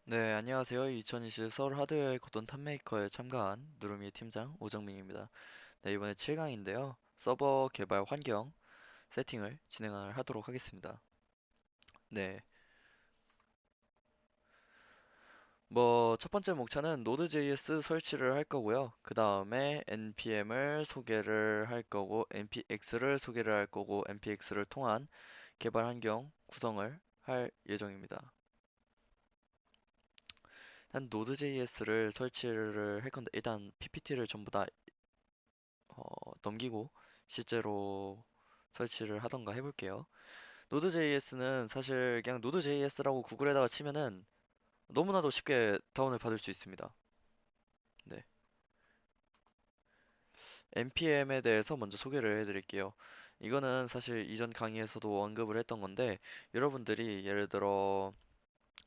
네, 안녕하세요. 2020 서울 하드웨어의 고돈 탑메이커에 참가한 누르미의 팀장 오정민입니다. 네, 이번에 7강인데요. 서버 개발 환경 세팅을 진행을 하도록 하겠습니다. 네, 첫 번째 목차는 Node.js 설치를 할 거고요. 그 다음에 npm을 소개를 할 거고, npx를 소개를 할 거고, npx를 통한 개발 환경 구성을 할 예정입니다. 한 Node.js를 설치를 할 건데, 일단 PPT를 전부 다 넘기고 실제로 설치를 하던가 해볼게요. Node.js는 사실 그냥 Node.js라고 구글에다가 치면은 너무나도 쉽게 다운을 받을 수 있습니다. 네. npm에 대해서 먼저 소개를 해드릴게요. 이거는 사실 이전 강의에서도 언급을 했던 건데 여러분들이 예를 들어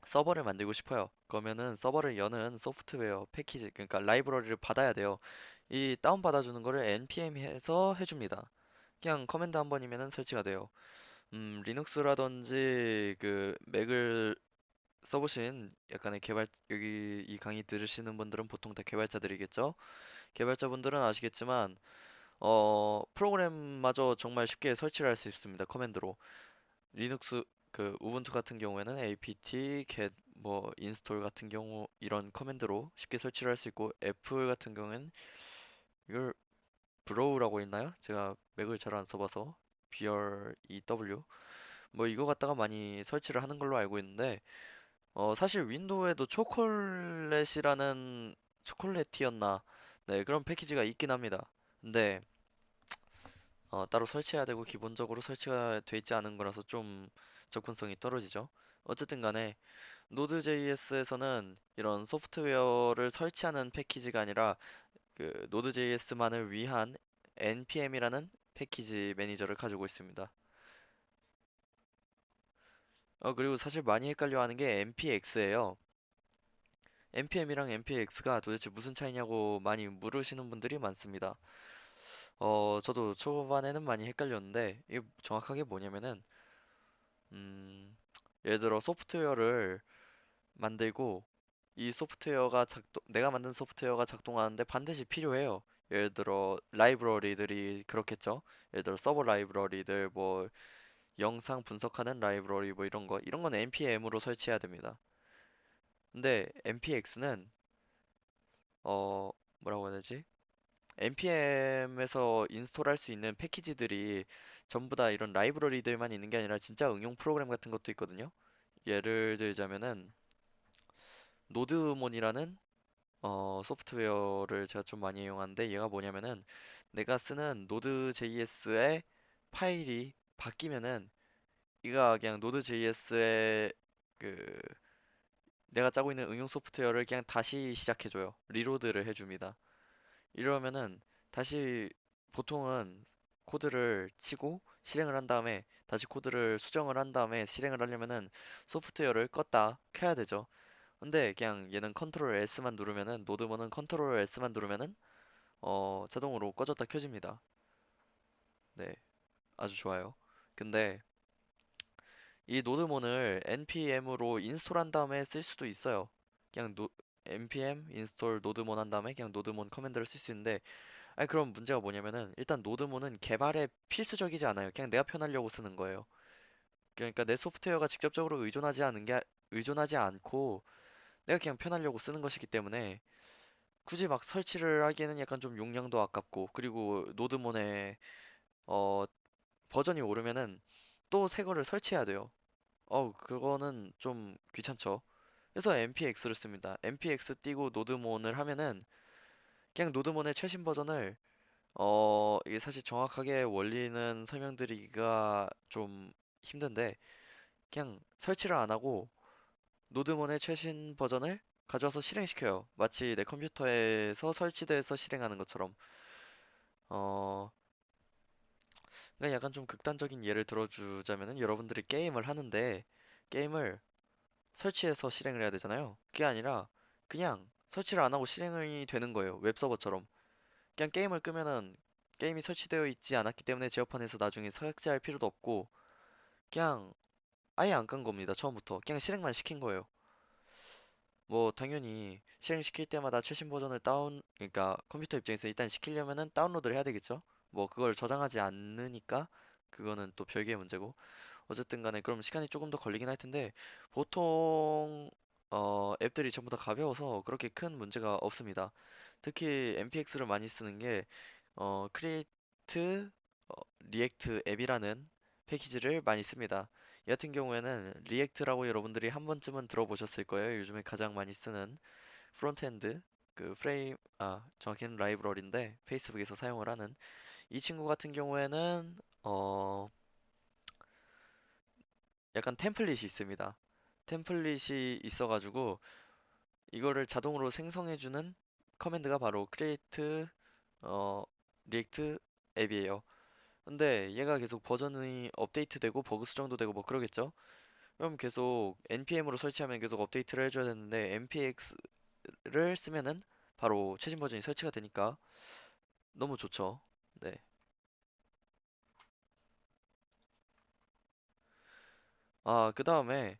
서버를 만들고 싶어요. 그러면은 서버를 여는 소프트웨어 패키지, 그러니까 라이브러리를 받아야 돼요. 이 다운받아주는 거를 npm에서 해줍니다. 그냥 커맨드 한 번이면은 설치가 돼요. 리눅스라든지 그 맥을 써보신 약간의 여기 이 강의 들으시는 분들은 보통 다 개발자들이겠죠? 개발자분들은 아시겠지만, 프로그램마저 정말 쉽게 설치를 할 수 있습니다. 커맨드로. 리눅스, 우분투 같은 경우에는 apt, get, install 같은 경우 이런 커맨드로 쉽게 설치를 할 수 있고, 애플 같은 경우에는 이걸 브로우라고 했나요? 제가 맥을 잘 안 써봐서. brew. 이거 갖다가 많이 설치를 하는 걸로 알고 있는데, 사실 윈도우에도 초콜릿이었나? 네, 그런 패키지가 있긴 합니다. 근데, 따로 설치해야 되고 기본적으로 설치가 돼 있지 않은 거라서 좀 접근성이 떨어지죠. 어쨌든 간에, Node.js에서는 이런 소프트웨어를 설치하는 패키지가 아니라, Node.js만을 위한 npm이라는 패키지 매니저를 가지고 있습니다. 그리고 사실 많이 헷갈려 하는 게 npx예요. npm이랑 npx가 도대체 무슨 차이냐고 많이 물으시는 분들이 많습니다. 저도 초반에는 많이 헷갈렸는데, 이게 정확하게 뭐냐면은, 음, 예를 들어 소프트웨어를 만들고, 내가 만든 소프트웨어가 작동하는데 반드시 필요해요. 예를 들어, 라이브러리들이 그렇겠죠? 예를 들어, 서버 라이브러리들, 영상 분석하는 라이브러리, 이런 건 npm으로 설치해야 됩니다. 근데 npx는, 어, 뭐라고 해야 되지? npm에서 인스톨할 수 있는 패키지들이 전부 다 이런 라이브러리들만 있는 게 아니라 진짜 응용 프로그램 같은 것도 있거든요. 예를 들자면은 노드몬이라는 소프트웨어를 제가 좀 많이 이용하는데 얘가 뭐냐면은 내가 쓰는 노드.js의 파일이 바뀌면은 이가 그냥 노드.js의 그 내가 짜고 있는 응용 소프트웨어를 그냥 다시 시작해줘요. 리로드를 해줍니다. 이러면은 다시 보통은 코드를 치고 실행을 한 다음에 다시 코드를 수정을 한 다음에 실행을 하려면은 소프트웨어를 껐다 켜야 되죠. 근데 그냥 얘는 컨트롤 S만 누르면은 노드모는 컨트롤 S만 누르면은 자동으로 꺼졌다 켜집니다. 네, 아주 좋아요. 근데 이 노드몬을 npm으로 인스톨한 다음에 쓸 수도 있어요. 그냥 npm install 노드몬 한 다음에 그냥 노드몬 커맨드를 쓸 수 있는데 아니 그럼 문제가 뭐냐면은 일단 노드몬은 개발에 필수적이지 않아요. 그냥 내가 편하려고 쓰는 거예요. 그러니까 내 소프트웨어가 직접적으로 의존하지 않고 내가 그냥 편하려고 쓰는 것이기 때문에 굳이 막 설치를 하기에는 약간 좀 용량도 아깝고 그리고 노드몬에 어 버전이 오르면은 또 새 거를 설치해야 돼요. 그거는 좀 귀찮죠. 그래서 npx를 씁니다. npx 띄고 노드몬을 하면은 그냥 노드몬의 최신 버전을 이게 사실 정확하게 원리는 설명드리기가 좀 힘든데, 그냥 설치를 안 하고 노드몬의 최신 버전을 가져와서 실행시켜요. 마치 내 컴퓨터에서 설치돼서 실행하는 것처럼. 어, 그러니까 약간 좀 극단적인 예를 들어주자면은 여러분들이 게임을 하는데, 게임을 설치해서 실행을 해야 되잖아요. 그게 아니라, 그냥 설치를 안 하고 실행이 되는 거예요. 웹서버처럼. 그냥 게임을 끄면은 게임이 설치되어 있지 않았기 때문에 제어판에서 나중에 삭제할 필요도 없고 그냥 아예 안 깐 겁니다. 처음부터 그냥 실행만 시킨 거예요. 뭐 당연히 실행시킬 때마다 최신 버전을 그러니까 컴퓨터 입장에서 일단 시키려면은 다운로드를 해야 되겠죠. 뭐 그걸 저장하지 않으니까 그거는 또 별개의 문제고. 어쨌든 간에 그럼 시간이 조금 더 걸리긴 할 텐데 보통 앱들이 전부 다 가벼워서 그렇게 큰 문제가 없습니다. 특히 MPX를 많이 쓰는 게 크리에이트 리액트 앱이라는 패키지를 많이 씁니다. 이 같은 경우에는 리액트라고 여러분들이 한 번쯤은 들어보셨을 거예요. 요즘에 가장 많이 쓰는 프론트엔드 그 정확히는 라이브러리인데 페이스북에서 사용을 하는 이 친구 같은 경우에는 약간 템플릿이 있습니다. 템플릿이 있어가지고 이거를 자동으로 생성해주는 커맨드가 바로 create react 앱이에요. 근데 얘가 계속 버전이 업데이트되고 버그 수정도 되고 뭐 그러겠죠? 그럼 계속 npm으로 설치하면 계속 업데이트를 해줘야 되는데 npx를 쓰면은 바로 최신 버전이 설치가 되니까 너무 좋죠. 네. 그 다음에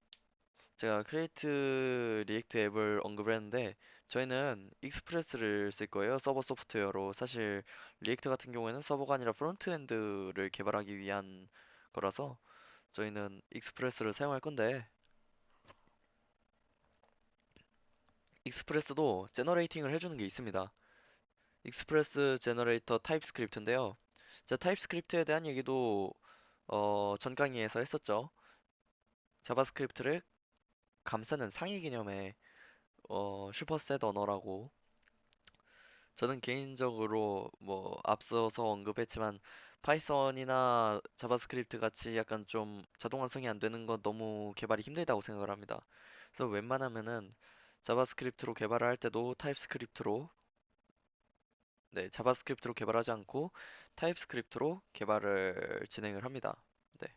제가 크리에이트 리액트 앱을 언급을 했는데 저희는 익스프레스를 쓸 거예요. 서버 소프트웨어로. 사실 리액트 같은 경우에는 서버가 아니라 프론트엔드를 개발하기 위한 거라서 저희는 익스프레스를 사용할 건데 익스프레스도 제너레이팅을 해주는 게 있습니다. 익스프레스 제너레이터 타입스크립트인데요. 제가 타입스크립트에 대한 얘기도 전 강의에서 했었죠. 자바스크립트를 감싸는 상위 개념의 슈퍼셋 언어라고 저는 개인적으로 뭐 앞서서 언급했지만 파이썬이나 자바스크립트 같이 약간 좀 자동화성이 안 되는 건 너무 개발이 힘들다고 생각을 합니다. 그래서 웬만하면은 자바스크립트로 개발을 할 때도 자바스크립트로 개발하지 않고 타입스크립트로 개발을 진행을 합니다. 네.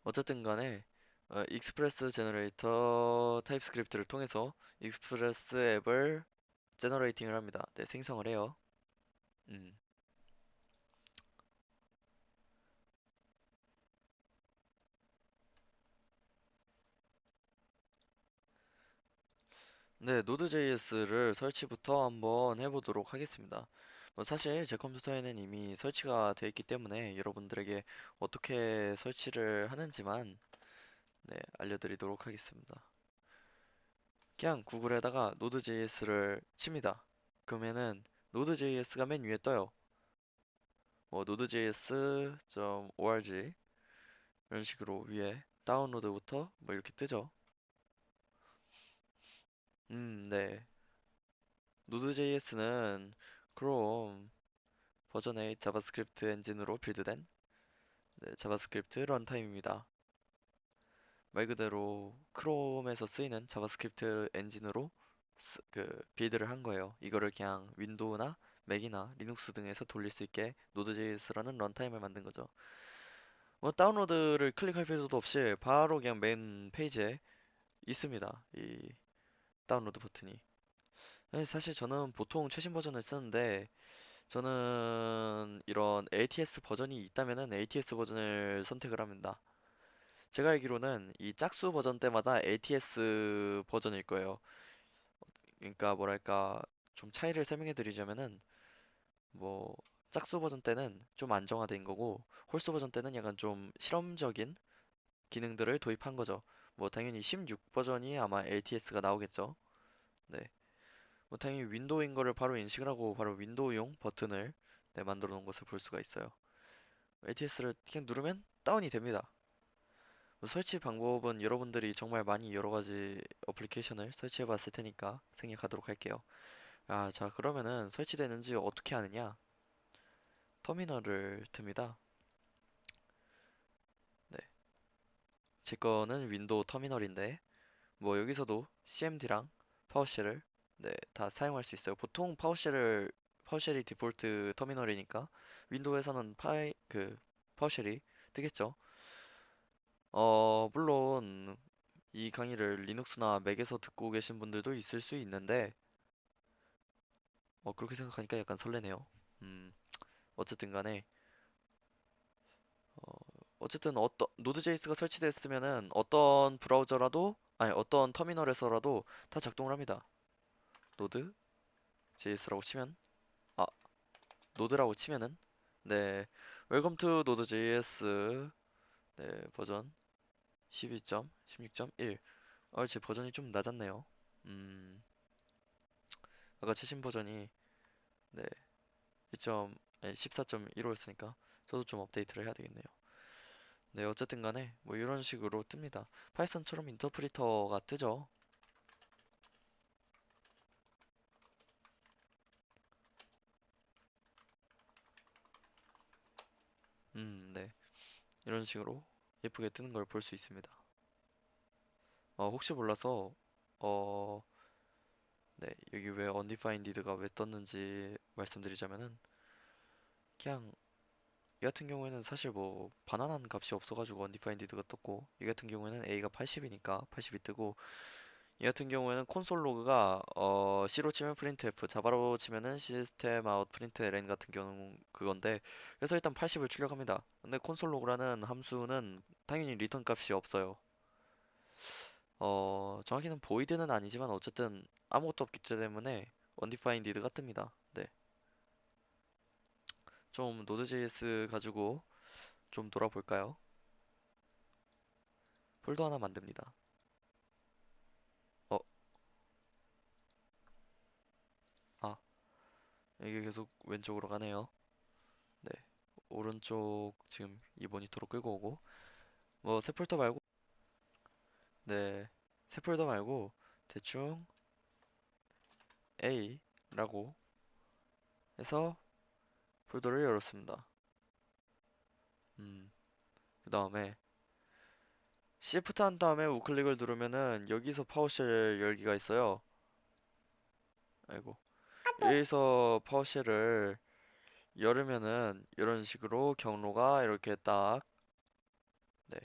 어쨌든 간에 익스프레스 제너레이터 타입스크립트를 통해서 익스프레스 앱을 제너레이팅을 합니다. 네, 생성을 해요. 음. 네, Node.js를 설치부터 한번 해보도록 하겠습니다. 뭐 사실 제 컴퓨터에는 이미 설치가 되어 있기 때문에 여러분들에게 어떻게 설치를 하는지만 네, 알려드리도록 하겠습니다. 그냥 구글에다가 Node.js를 칩니다. 그러면은 Node.js가 맨 위에 떠요. 뭐 nodejs.org 이런 식으로 위에 다운로드부터 뭐 이렇게 뜨죠. 네. Node.js는 그럼 버전 8 자바스크립트 엔진으로 빌드된 네, 자바스크립트 런타임입니다. 말 그대로 크롬에서 쓰이는 자바스크립트 엔진으로 빌드를 한 거예요. 이거를 그냥 윈도우나 맥이나 리눅스 등에서 돌릴 수 있게 Node.js라는 런타임을 만든 거죠. 뭐 다운로드를 클릭할 필요도 없이 바로 그냥 메인 페이지에 있습니다. 이 다운로드 버튼이. 사실 저는 보통 최신 버전을 쓰는데 저는 이런 ATS 버전이 있다면은 ATS 버전을 선택을 합니다. 제가 알기로는 이 짝수 버전 때마다 ATS 버전일 거예요. 그러니까 뭐랄까 좀 차이를 설명해 드리자면은 뭐 짝수 버전 때는 좀 안정화된 거고 홀수 버전 때는 약간 좀 실험적인 기능들을 도입한 거죠. 뭐 당연히 16 버전이 아마 ATS가 나오겠죠. 네. 뭐 당연히 윈도우인 거를 바로 인식을 하고 바로 윈도우용 버튼을 네, 만들어 놓은 것을 볼 수가 있어요. ATS를 그냥 누르면 다운이 됩니다. 뭐 설치 방법은 여러분들이 정말 많이 여러 가지 어플리케이션을 설치해 봤을 테니까 생략하도록 할게요. 자, 그러면은 설치되는지 어떻게 하느냐? 터미널을 틉니다. 네. 제 거는 윈도우 터미널인데, 뭐 여기서도 CMD랑 파워쉘을 네, 다 사용할 수 있어요. 보통 파워쉘이 디폴트 터미널이니까 윈도우에서는 파워쉘이 뜨겠죠. 물론 이 강의를 리눅스나 맥에서 듣고 계신 분들도 있을 수 있는데, 그렇게 생각하니까 약간 설레네요. 음, 어쨌든 간에, 어쨌든 노드.js가 설치됐으면은 어떤 브라우저라도, 아니 어떤 터미널에서라도 다 작동을 합니다. 노드 JS라고 치면 아 노드라고 치면은 네 웰컴 투 노드 JS 네 버전 12.16.1 제 버전이 좀 낮았네요. 음 아까 최신 버전이 네 2. 아니 14.15였으니까 저도 좀 업데이트를 해야 되겠네요. 네 어쨌든 간에 뭐 이런 식으로 뜹니다. 파이썬처럼 인터프리터가 뜨죠. 네 이런 식으로 예쁘게 뜨는 걸 볼 수 있습니다. 혹시 몰라서 어 네, 여기 왜 undefined가 왜 떴는지 말씀드리자면은 그냥 이 같은 경우에는 사실 뭐 반환한 값이 없어가지고 undefined가 떴고 이 같은 경우에는 a가 80이니까 80이 뜨고 이 같은 경우에는 콘솔 로그가 C로 치면 printf, 자바로 치면은 system out println 같은 경우 그건데 그래서 일단 80을 출력합니다. 근데 콘솔 로그라는 함수는 당연히 리턴 값이 없어요. 정확히는 void는 아니지만 어쨌든 아무것도 없기 때문에 undefined가 뜹니다. 네. 좀 노드.js 가지고 좀 놀아볼까요? 폴더 하나 만듭니다. 어, 아, 이게 계속 왼쪽으로 가네요. 네. 오른쪽 지금 이 모니터로 끌고 오고 뭐 새 폴더 말고 네. 새 폴더 말고 대충 A라고 해서 폴더를 열었습니다. 그 다음에 Shift 한 다음에 우클릭을 누르면은 여기서 파워쉘 열기가 있어요. 아이고. 여기서 파워쉘을 열으면은 이런 식으로 경로가 이렇게 딱 네,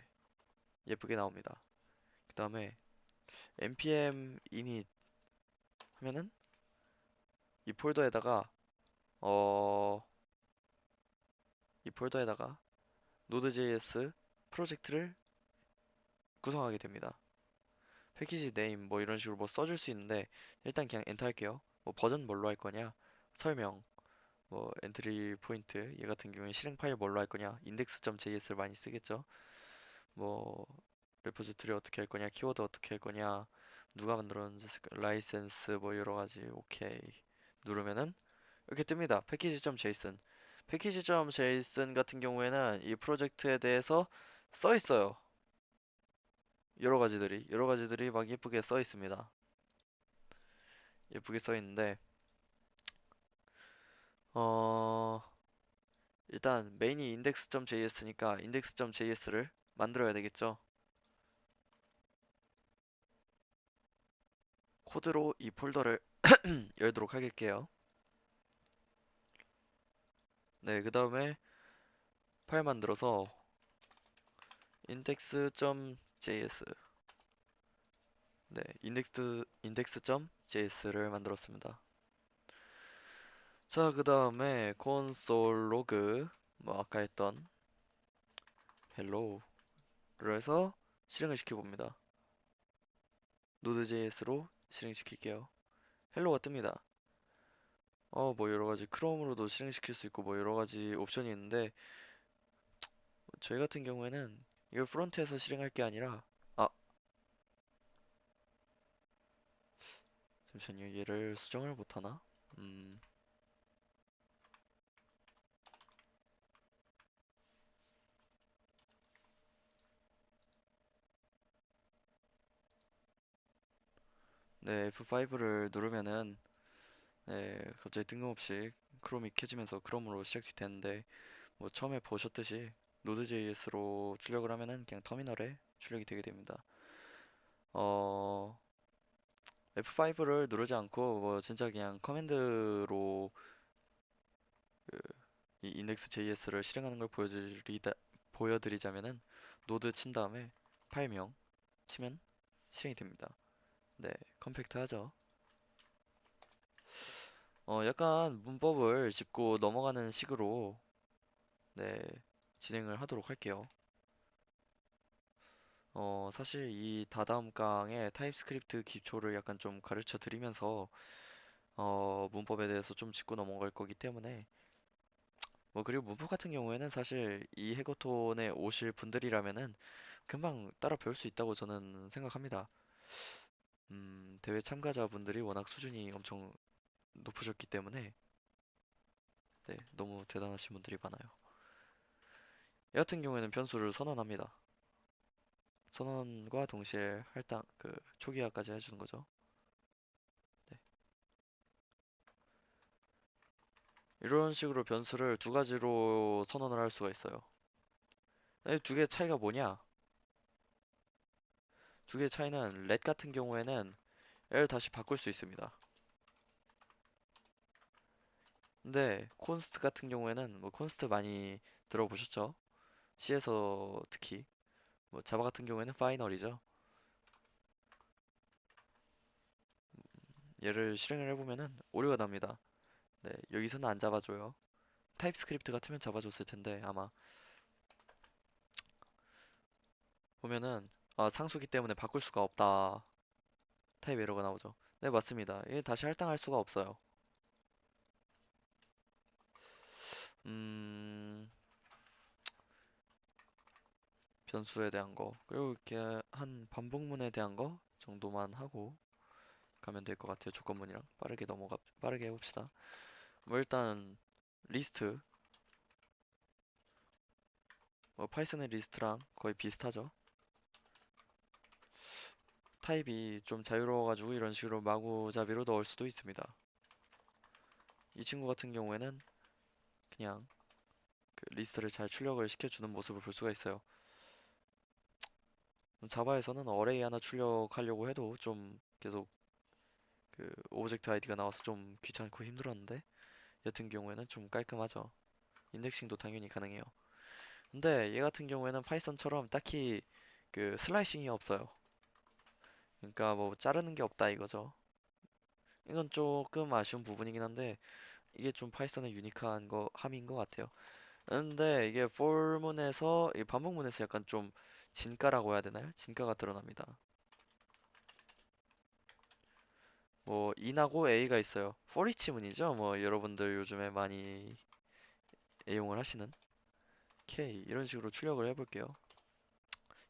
예쁘게 나옵니다. 그 다음에 npm init 하면은 이 폴더에다가 어, 이 폴더에다가 node.js 프로젝트를 구성하게 됩니다. 패키지 네임 뭐 이런 식으로 뭐 써줄 수 있는데 일단 그냥 엔터 할게요. 뭐 버전 뭘로 할 거냐? 설명 뭐 엔트리 포인트 얘 같은 경우에 실행 파일 뭘로 할 거냐? index.js를 많이 쓰겠죠. 뭐 레포지토리 어떻게 할 거냐, 키워드 어떻게 할 거냐, 누가 만들었는지, 라이센스 뭐 여러 가지 오케이 누르면은 이렇게 뜹니다. 패키지.json. 패키지.json 같은 경우에는 이 프로젝트에 대해서 써 있어요. 여러 가지들이 막 예쁘게 써 있습니다. 예쁘게 써 있는데 어 일단 메인이 index.js니까 index.js를 만들어야 되겠죠. 코드로 이 폴더를 열도록 하겠게요. 네, 그 다음에 파일 만들어서 index.js 네, index.js를 만들었습니다. 자, 그 다음에 console log 뭐 아까 했던 hello를 해서 실행을 시켜봅니다. node.js로 실행시킬게요. 헬로가 뜹니다. 뭐 여러 가지 크롬으로도 실행시킬 수 있고 뭐 여러 가지 옵션이 있는데 저희 같은 경우에는 이걸 프론트에서 실행할 게 아니라 잠시만요. 얘를 수정을 못하나? 음, 네, F5를 누르면은 네, 갑자기 뜬금없이 크롬이 켜지면서 크롬으로 시작이 되는데 뭐 처음에 보셨듯이 노드.js로 출력을 하면은 그냥 터미널에 출력이 되게 됩니다. 어, F5를 누르지 않고 뭐 진짜 그냥 커맨드로 그 이 index.js를 실행하는 걸 보여드리자면은 노드 친 다음에 파일명 치면 실행이 됩니다. 네, 컴팩트하죠. 약간 문법을 짚고 넘어가는 식으로 네, 진행을 하도록 할게요. 사실 이 다다음강의 타입스크립트 기초를 약간 좀 가르쳐 드리면서 문법에 대해서 좀 짚고 넘어갈 거기 때문에 뭐 그리고 문법 같은 경우에는 사실 이 해고톤에 오실 분들이라면은 금방 따라 배울 수 있다고 저는 생각합니다. 대회 참가자분들이 워낙 수준이 엄청 높으셨기 때문에 네, 너무 대단하신 분들이 많아요. 얘 같은 경우에는 변수를 선언합니다. 선언과 동시에 할당 그 초기화까지 해주는 거죠. 네. 이런 식으로 변수를 두 가지로 선언을 할 수가 있어요. 두 개의 차이가 뭐냐? 두 개의 차이는 let 같은 경우에는 얘를 다시 바꿀 수 있습니다. 근데 const 같은 경우에는 뭐 const 많이 들어보셨죠? C에서 특히 뭐 자바 같은 경우에는 파이널이죠. 얘를 실행을 해보면은 오류가 납니다. 네, 여기서는 안 잡아줘요. 타입스크립트 같으면 잡아줬을 텐데 아마 보면은 상수기 때문에 바꿀 수가 없다. 타입 에러가 나오죠. 네, 맞습니다. 얘 다시 할당할 수가 없어요. 음, 변수에 대한 거 그리고 이렇게 한 반복문에 대한 거 정도만 하고 가면 될 것 같아요. 조건문이랑 빠르게 해봅시다. 뭐 일단 리스트 뭐 파이썬의 리스트랑 거의 비슷하죠. 타입이 좀 자유로워가지고 이런 식으로 마구잡이로 넣을 수도 있습니다. 이 친구 같은 경우에는 그냥 그 리스트를 잘 출력을 시켜주는 모습을 볼 수가 있어요. 자바에서는 어레이 하나 출력하려고 해도 좀 계속 그 오브젝트 아이디가 나와서 좀 귀찮고 힘들었는데 여튼 경우에는 좀 깔끔하죠. 인덱싱도 당연히 가능해요. 근데 얘 같은 경우에는 파이썬처럼 딱히 그 슬라이싱이 없어요. 그러니까 뭐 자르는 게 없다 이거죠. 이건 조금 아쉬운 부분이긴 한데 이게 좀 파이썬의 유니크한 거 함인 것 같아요. 근데 이게 for문에서 이 반복문에서 약간 좀 진가라고 해야 되나요? 진가가 드러납니다. 뭐 in하고 a가 있어요. for each 문이죠. 뭐 여러분들 요즘에 많이 애용을 하시는 k 이런 식으로 출력을 해볼게요.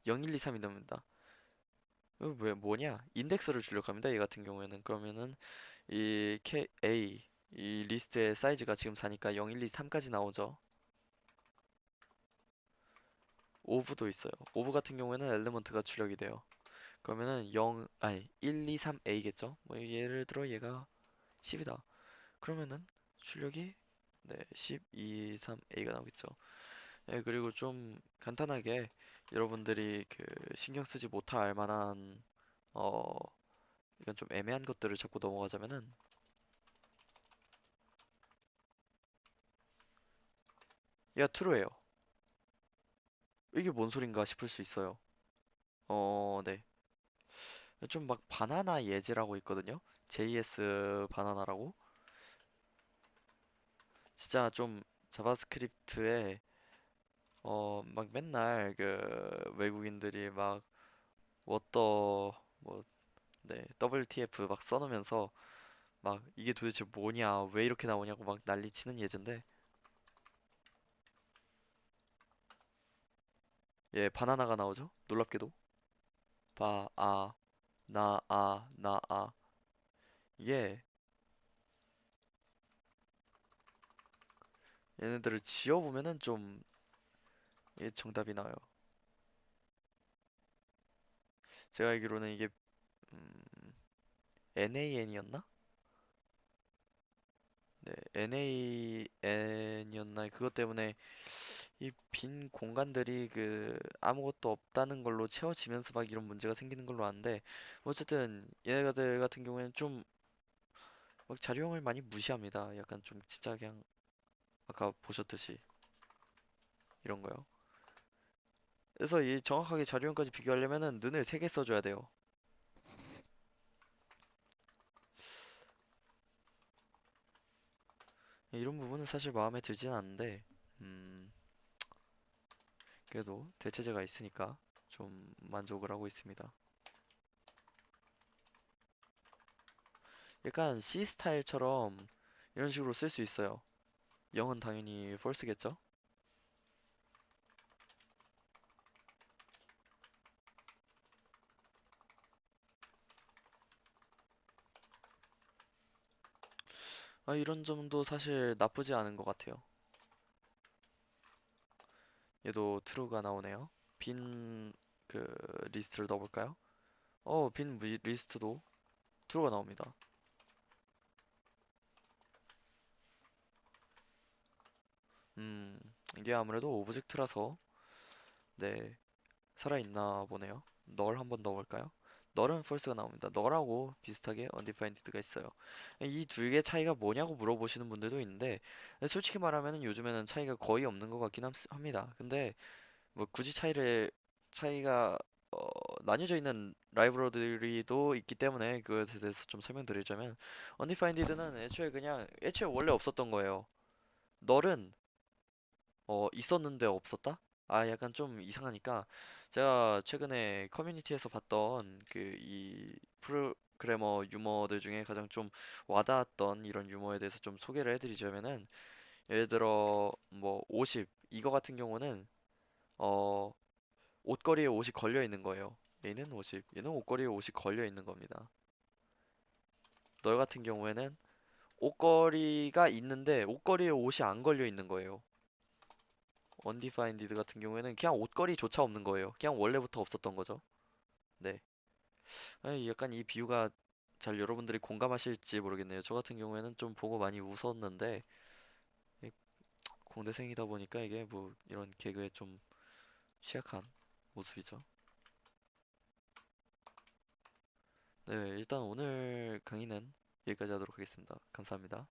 0, 1, 2, 3이 됩니다. 왜 뭐냐? 인덱스를 출력합니다. 얘 같은 경우에는 그러면은 이 k a 이 리스트의 사이즈가 지금 4니까 0, 1, 2, 3까지 나오죠. 오브도 있어요. 오브 같은 경우에는 엘리먼트가 출력이 돼요. 그러면은 1, 2, 3a겠죠? 뭐 예를 들어 얘가 10이다. 그러면은 출력이 네, 10, 2, 3a가 나오겠죠. 예, 그리고 좀 간단하게 여러분들이 그 신경 쓰지 못할 만한 어 이건 좀 애매한 것들을 잡고 넘어가자면은 얘가 true예요. 이게 뭔 소린가 싶을 수 있어요. 네. 좀 막 바나나 예제라고 있거든요. JS 바나나라고. 진짜 좀 자바스크립트에 막 맨날 그 외국인들이 막 워터 뭐 네, WTF 막 써놓으면서 막 이게 도대체 뭐냐, 왜 이렇게 나오냐고 막 난리 치는 예제인데 예, 바나나가 나오죠? 놀랍게도. 나, 아. 이게 얘네들을 지어보면은 좀 이게 정답이 나와요. 제가 알기로는 이게 NAN이었나? 네, NAN이었나? 그것 때문에 이 빈 공간들이 그 아무것도 없다는 걸로 채워지면서 막 이런 문제가 생기는 걸로 아는데 어쨌든 얘네들 같은 경우에는 좀 막 자료형을 많이 무시합니다. 약간 좀 진짜 그냥 아까 보셨듯이 이런 거요. 그래서 이 정확하게 자료형까지 비교하려면은 는을 3개 써줘야 돼요. 이런 부분은 사실 마음에 들진 않는데 음, 그래도 대체제가 있으니까 좀 만족을 하고 있습니다. 약간 C 스타일처럼 이런 식으로 쓸 수 있어요. 0은 당연히 false겠죠? 아, 이런 점도 사실 나쁘지 않은 것 같아요. 얘도 true가 나오네요. 빈 그 리스트를 넣어볼까요? 빈 리스트도 true가 나옵니다. 음, 이게 아무래도 오브젝트라서 네, 살아있나 보네요. 널 한번 넣어볼까요? 널은 false가 나옵니다. 널하고 비슷하게 undefined가 있어요. 이 두 개의 차이가 뭐냐고 물어보시는 분들도 있는데 솔직히 말하면 요즘에는 차이가 거의 없는 것 같긴 합니다. 근데 뭐 굳이 차이가 어, 나뉘어져 있는 라이브러리도 있기 때문에 그거에 대해서 좀 설명드리자면 undefined는 애초에 원래 없었던 거예요. 널은 있었는데 없었다? 아, 약간 좀 이상하니까 제가 최근에 커뮤니티에서 봤던 그 이 프로그래머 유머들 중에 가장 좀 와닿았던 이런 유머에 대해서 좀 소개를 해드리자면은 예를 들어 뭐 50 이거 같은 경우는 어 옷걸이에 옷이 걸려 있는 거예요. 얘는 50, 얘는 옷걸이에 옷이 걸려 있는 겁니다. 널 같은 경우에는 옷걸이가 있는데 옷걸이에 옷이 안 걸려 있는 거예요. undefined 같은 경우에는 그냥 옷걸이조차 없는 거예요. 그냥 원래부터 없었던 거죠. 네. 약간 이 비유가 잘 여러분들이 공감하실지 모르겠네요. 저 같은 경우에는 좀 보고 많이 웃었는데 이 공대생이다 보니까 이게 뭐 이런 개그에 좀 취약한 모습이죠. 네, 일단 오늘 강의는 여기까지 하도록 하겠습니다. 감사합니다.